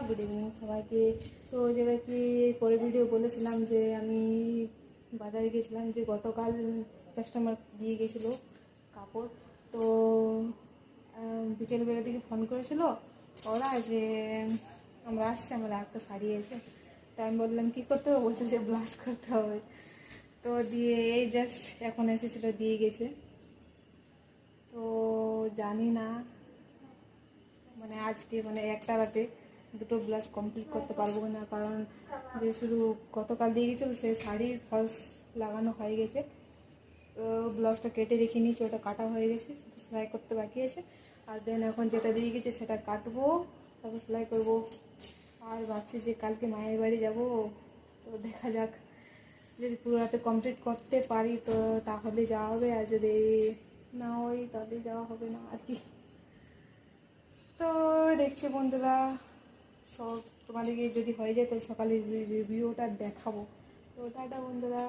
Good evening সবাইকে। তো যেটা কি পরে ভিডিও বলেছিলাম যে আমি বাজারে গেছিলাম, যে গতকাল কাস্টমার দিয়ে গেছিলো কাপড়। তো বিকেলবেলা দিকে ফোন করেছিল ওরা যে আমরা আসছি, আমরা একটা শাড়ি এসে। তো আমি বললাম কী করতে হবে, বলছে যে ব্লাউজ করতে হবে। তো দিয়ে এই জাস্ট এখন এসেছিলো, দিয়ে গেছে। তো জানি না মানে আজকে মানে একটা রাতে দুটো ব্লাউজ কমপ্লিট করতে পারবো না, কারণ যে শুধু গতকাল দিয়ে গেছিলো সেই শাড়ির ফলস লাগানো হয়ে গেছে। তো ব্লাউজটা কেটে রেখে নিয়েছি, ওটা কাটা হয়ে গেছে, শুধু সেলাই করতে বাকি আছে। আর দেন এখন যেটা দিয়ে গেছে সেটা কাটবো, তারপর সেলাই করবো। আর ভাবছি যে কালকে মায়ের বাড়ি যাব, তো দেখা যাক যদি পুরো রাতে কমপ্লিট করতে পারি তো তাহলে যাওয়া হবে, আর যদি না হয় তাহলে যাওয়া হবে না আর কি। তো দেখছি বন্ধুরা, সব তোমাদেরকে যদি হয়ে যায় তো সকালে রিভিউটা দেখাবো। তো টাটা বন্ধুরা।